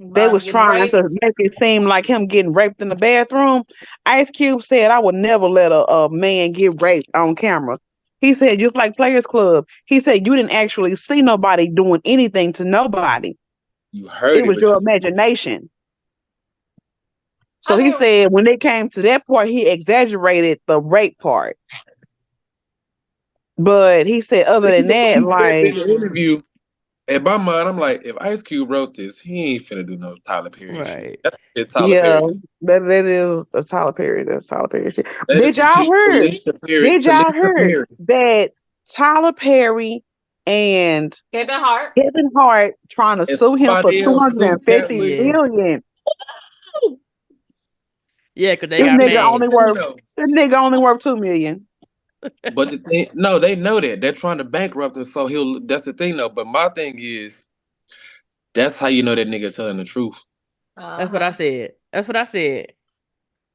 they About was getting trying raped. to make it seem like him getting raped in the bathroom, Ice Cube said, I would never let a man get raped on camera. He said, just like Players Club, he said, you didn't actually see nobody doing anything to nobody. You heard It it, was but your imagination. So I he mean, said when it came to that part, he exaggerated the rape part. But he said, other than that, he said like, in the interview. In my mind, I'm like, if Ice Cube wrote this, he ain't finna do no Tyler Perry shit. Right. That's what Tyler yeah, Perry do. that is a Tyler Perry. That's Tyler Perry shit. That is Did some y'all cheap hear? Did y'all Talisa hear Perry. that Tyler Perry and Kevin Hart. Kevin Hart trying to And sue him for somebody two else hundred and sued Cat fifty Yeah. Williams. million? Yeah, because they This got nigga That's only mad. the thing, worth though. this nigga only worth 2 million. But the thing, no, they know that. They're trying to bankrupt him, so that's the thing, though. But my thing is, that's how you know that nigga telling the truth. That's what I said. That's what I said.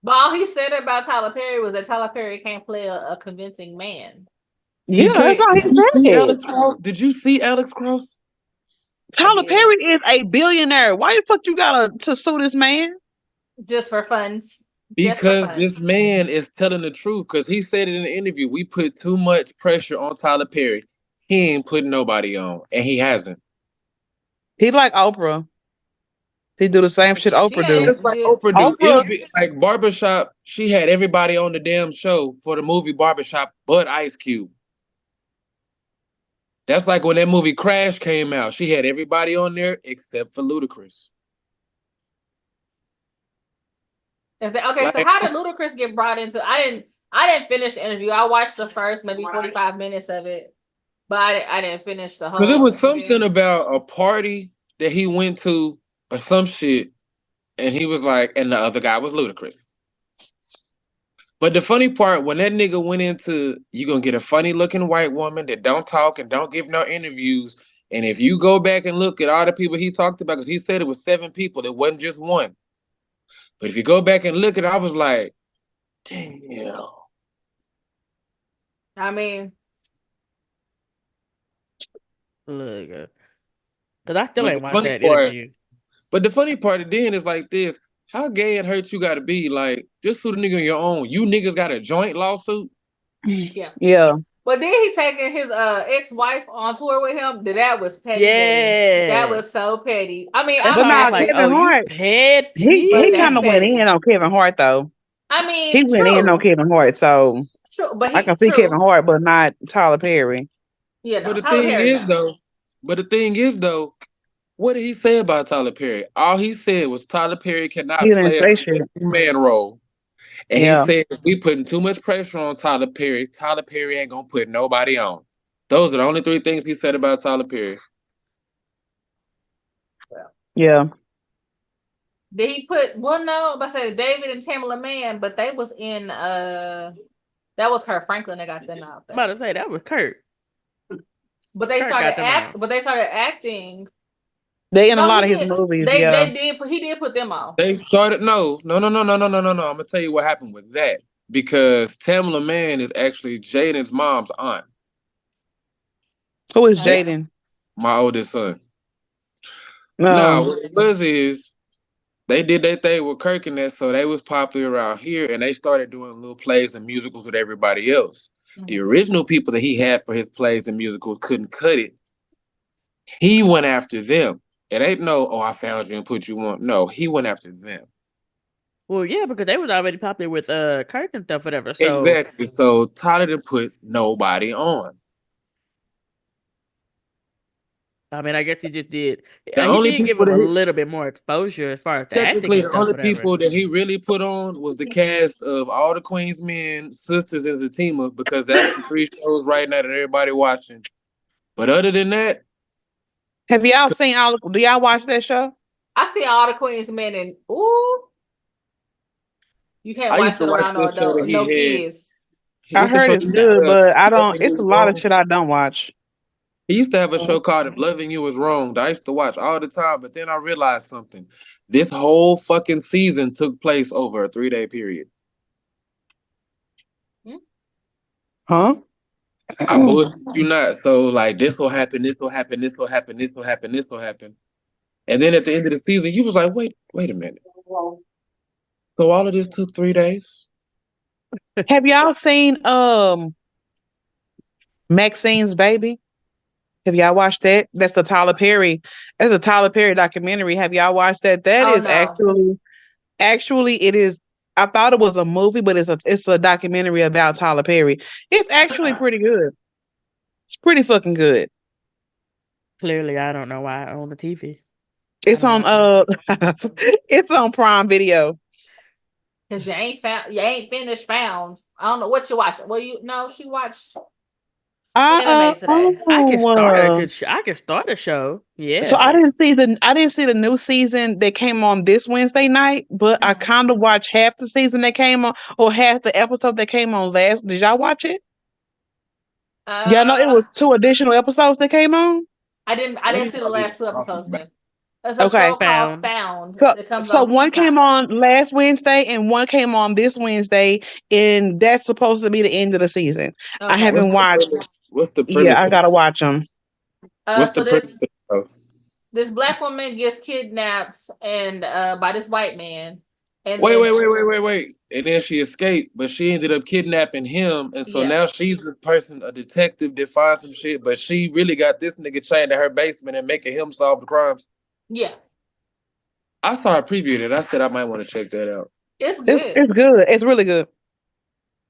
But all he said about Tyler Perry was that Tyler Perry can't play a convincing man. Yeah, He that's can't. all he Did you see said. Alex Cross? Did you see Alex Cross? I Tyler did. Perry is a billionaire. Why the fuck you gotta to sue this man? Just for funds. Just for Because fun. this man is telling the truth. Because he said it in the interview. We put too much pressure on Tyler Perry. He ain't putting nobody on, and he hasn't. He like Oprah. He do the same shit She Oprah do. Just ain't like did. Oprah do. Oprah, It'll be like Barbershop. She had everybody on the damn show for the movie Barbershop, but Ice Cube. That's like when that movie Crash came out. She had everybody on there except for Ludacris. Okay, so Like, how did Ludacris get brought into? I didn't finish the interview. I watched the first maybe 45 minutes of it, but I didn't finish the whole. because it was interview. something about a party that he went to or some shit, and he was like, and the other guy was Ludacris. But the funny part, when that nigga went into, you gonna get a funny looking white woman that don't talk and don't give no interviews. And if you go back and look at all the people he talked about, because he said it was 7 people, it wasn't just one. But if you go back and look at it, I was like, damn. I mean, Look. Because I still But ain't the watched funny that part, interview. then is like this. How gay and hurt you gotta be? Like, just sue the nigga on your own. You niggas got a joint lawsuit? yeah. yeah. But then he taking his ex-wife on tour with him. That was petty. Yeah. That was so petty. I mean, That's I'm But why I was nah, happy. like, Kevin oh, you Hart, petty. But he that's kind of went petty. in on Kevin Hart though. I mean, He went in on true. Kevin Hart, so True. But I can see Kevin Hart, but not Tyler Perry. Yeah, But no, the Tyler thing Perry, is no. though, what did he say about Tyler Perry? All he said was Tyler Perry He cannot didn't play a say shit. convincing man role. And he Yeah. said, if we putting too much pressure on Tyler Perry ain't gonna put nobody on. Those are the only 3 things he said about Tyler Perry. Yeah. Did he put no, but I said David and Tamala Man, but they was in that was Kurt Franklin that got them out I'm there. about to say that was Kurt. But they Kurt got started them on. acting. They in a No, lot he of his did. movies, They yeah. he did put them on. They started no. I'm gonna tell you what happened with that. Because Tamala Man is actually Jaden's mom's aunt, Who is Yeah. Jaden? my oldest son. No. Now, what it was is they did their thing with Kirk and that, so they was popular around here, and they started doing little plays and musicals with everybody else. The original people that he had for his plays and musicals couldn't cut it. He went after them. It ain't no, oh, I found you and put you on. No, he went after them. Well, yeah, because they was already popular with Kurt and stuff, whatever. So Exactly. So Tyler didn't put nobody on. I mean, I guess he just did. The Yeah, he only did give people him a that little bit more exposure as far as the acting technically and the stuff, only whatever. people that he really put on was the cast of all the Queen's Men, Sisters, and Zatima, because that's the three shows right now that everybody watching. But other than that, Have y'all seen all? Do y'all watch that show? I see all the Queen's Men and ooh, you can't I used watch to it watch around no this show that adult, no he had. kids. I What's the heard show? it's good, but I don't. Loving You It's a Was lot of Wrong. shit I don't watch. He used to have a show called If Loving You Was Wrong that I used to watch all the time, but then I realized something. This whole fucking season took place over a 3-day period. Huh? I bullshit you not. So like this will happen, this will happen, this will happen, this will happen, this will happen. And then at the end of the season, you was like, wait a minute. So all of this took 3 days? Have y'all seen Maxine's Baby? Have y'all watched that? That's the Tyler Perry. That's a Tyler Perry documentary. Have y'all watched that? That Oh is no. actually it is. I thought it was a movie, but it's a documentary about Tyler Perry. It's actually pretty good. It's pretty fucking good. Clearly, I don't know why I own a TV. It's on it's on Prime Video. Cause you ain't finished found. I don't know what you watched. Well, she watched anime today. I can start a Oh, good show. I can start a show. so Yeah. I didn't see the new season that came on this Wednesday night, but I kind of watched half the season that came on, or half the episode that came on last. Did y'all watch it? Y'all know it was 2 additional episodes that came on. I didn't see the last 2 episodes then. There's a Okay. show called Found. Found So that comes so on one came Peacock. on last Wednesday and one came on this Wednesday, and that's supposed to be the end of the season. I Okay. haven't watched. What's the Yeah, premise I of the gotta watch them. What's So the premise of the show? this black woman gets kidnapped and by this white man, and Wait, then wait. And then she escaped, but she ended up kidnapping him. And so yeah, now she's the person, a detective that finds some shit, but she really got this nigga chained to her basement and making him solve the crimes. yeah, I saw a preview of it. I said I might want to check that out. it's It's good. it's good. It's really good.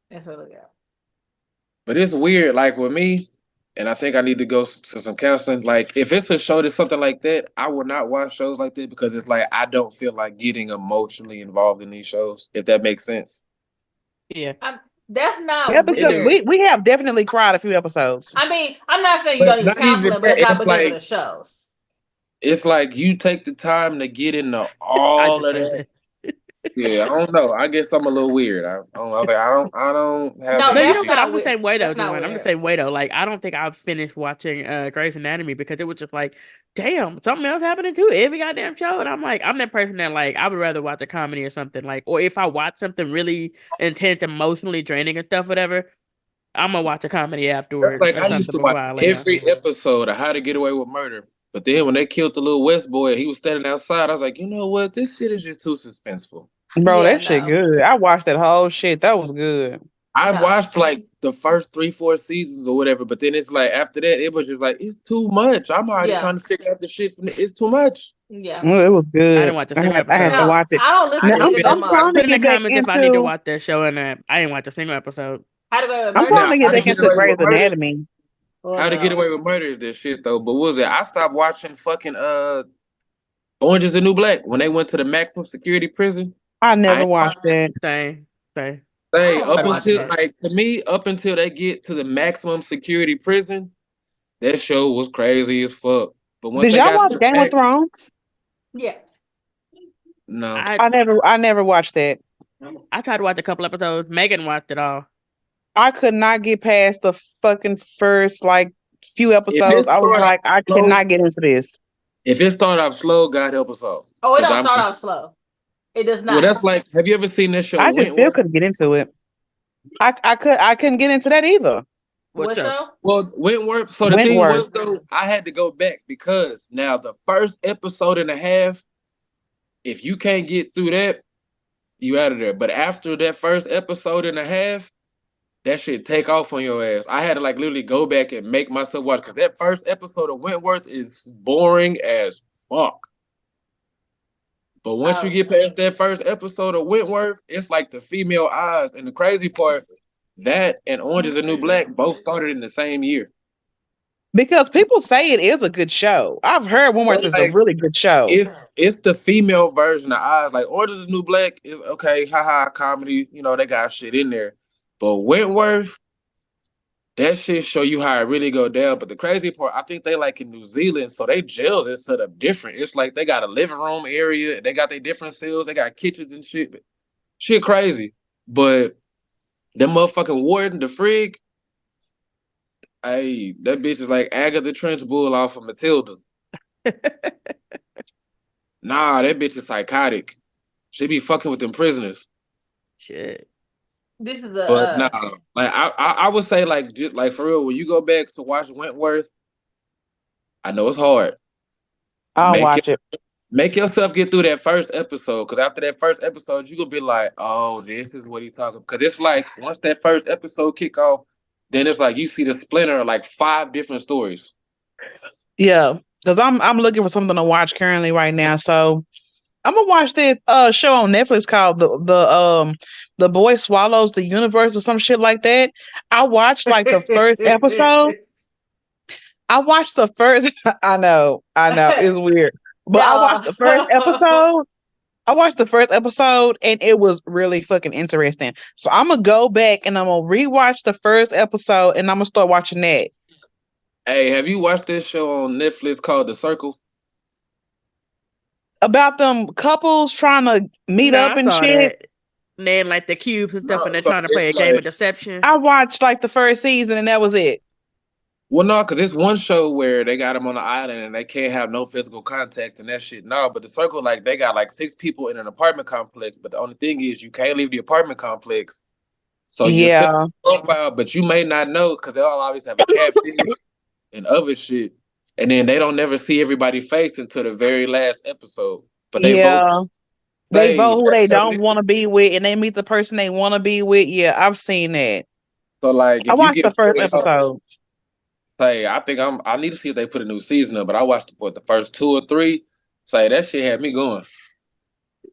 It's really good. But it's weird, like with me, and I think I need to go to some counseling. Like, if it's a show that's something like that, I will not watch shows like that because it's like I don't feel like getting emotionally involved in these shows, if that makes sense. Yeah. That's not Yeah, because weird. we have definitely cried a few episodes. I mean, I'm not saying you But don't need not even counseling, but that, it's not it's because of like the shows. it's like you take the time to get into I all just of heard that. that. Yeah, I don't know. I guess I'm a little weird. I was like, I don't have No, the No, you that's know energy. what? not I'm the weird. same way though, That's not Joanne. I'm the weird. same way though. Like, I don't think I've finished watching Grey's Anatomy because it was just like, damn, something else happening too every goddamn show. And I'm like, I'm that person that like I would rather watch a comedy or something like, or if I watch something really intense, emotionally draining and stuff, whatever, I'm gonna watch a comedy That's afterwards like or I used something to watch before I lay down. every episode of How to Get Away with Murder. But then when they killed the little West boy, he was standing outside. I was like, you know what? This shit is just too suspenseful. Bro, Yeah, that shit no, good. I watched that whole shit. That was good. I no. watched like the first 3-4 seasons or whatever, but then it's like after that, it was just like it's too much. I'm already Yeah, trying to figure out the shit. It's too much. yeah. Well, it was I good. didn't watch a single I had to episode. No, watch it. I don't listen Now to It's either of them I'm finished. trying to Put in the get back comments if I need to into. watch that show, and I ain't watched a single episode. How to Go with I'm Murder. trying Now, to get How to back Get into Away Grey's with Murder. Anatomy. Well, How to Get no. Away with Murder is this shit though. But what was it? I stopped watching fucking Orange is the New Black when they went to the maximum security prison. I I never ain't watched that. Same. I say don't up remember watching until it. like to me, up until they get to the maximum security prison, that show was crazy as fuck. But once Did they y'all got watch to the Game of max, Thrones? Yeah, no. I I never watched that. I tried to watch a couple episodes. Megan watched it all. I could not get past the fucking first like few If episodes. it I was start off like, I slow, cannot get into this. if it start off slow, God help us all. Oh, it Because don't start off slow. It does well, not. that's like, have you ever seen that show I just still Wentworth? couldn't get into it. I couldn't get into that either. What What show? show? Well, Wentworth. So the thing Wentworth. was though, I had to go back because now the first episode and a half, if you can't get through that, you out of there. But after that first episode and a half, that shit take off on your ass. I had to like literally go back and make myself watch because that first episode of Wentworth is boring as fuck. But once you Oh, get past that first episode of Wentworth, it's like the female eyes. And the crazy part, that and Orange is the New Black both started in the same year. Because people say it is a good show. I've heard Wentworth But is a like, really good show. it's the female version of Oz. Like Orange is the New Black is okay, haha, comedy. You know they got shit in there, but Wentworth, that shit show you how it really go down. But the crazy part, I think they like in New Zealand, so they jails is set up different. It's like they got a living room area, they got their different cells, they got kitchens and shit. Shit crazy. But that motherfucking warden, the frig, hey, that bitch is like Agatha the Trench Bull off of Matilda. Nah, that bitch is psychotic. She be fucking with them prisoners. Shit. This is But nah, like I would say like just like for real, when you go back to watch Wentworth, I know it's hard. I'll watch it. Make yourself get through that first episode, because after that first episode, you gonna be like, oh, this is what he's talking. Because it's like once that first episode kick off, then it's like you see the splinter of like 5 different stories. Yeah, because I'm looking for something to watch currently right now. So I'm gonna watch this show on Netflix called the Boy Swallows the Universe or some shit like that. I watched like the first episode. I watched the first. I know, it's weird, but I watched the first episode. I watched the first episode and it was really fucking interesting. So I'm gonna go back and I'm gonna rewatch the first episode and I'm gonna start watching that. Hey, have you watched this show on Netflix called The Circle? About them couples trying to meet No, up I and saw shit. that. They in like the cubes and stuff, and they're trying to play a game of deception. I watched like the first season and that was it. Well, no, because it's one show where they got them on the island and they can't have no physical contact and that shit. No, but The Circle, like they got like 6 people in an apartment complex, but the only thing is you can't leave the apartment complex. So you're set Yeah, profile, but you may not know because they all always have a catfish and other shit. And then they don't never see everybody's face until the very last episode. But they yeah. vote. They vote who they That's so don't want to be with and they meet the person they want to be with. Yeah, I've seen that. so like I if you watched the get first voted off, episode. say I think I need to see if they put a new season up, but I watched the first 2 or 3. Say that shit had me going.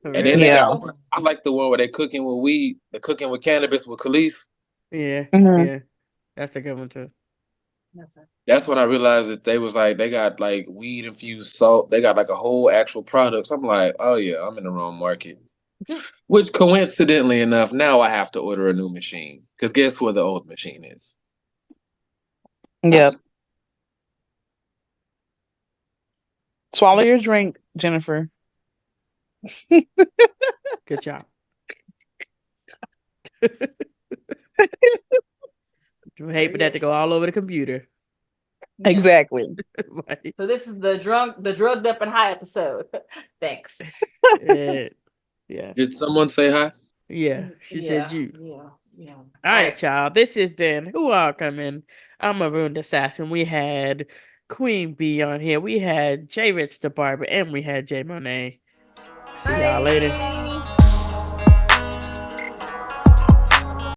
And then they Yeah. got I like the one where they cooking with weed, they cooking with cannabis with Khalees. Yeah, Mhm. yeah, that's a good one too. That's when I realized that they was like they got like weed infused salt. They got like a whole actual product. So I'm like, oh yeah, I'm in the wrong market. Which coincidentally enough, now I have to order a new machine. Because guess where the old machine is? Yep. Swallow your drink, Jennifer. Good job. I hate for that to go all over the computer. Yeah. Exactly. Right. So this is the drugged up and high episode. Thanks. Yeah. Did someone say hi? Yeah, she said you. Yeah. All right, y'all. This has been Who All Coming. I'm Marooned Assassin. We had Queen B on here. We had Jrichthebarbar, and we had Jmonea. See y'all later.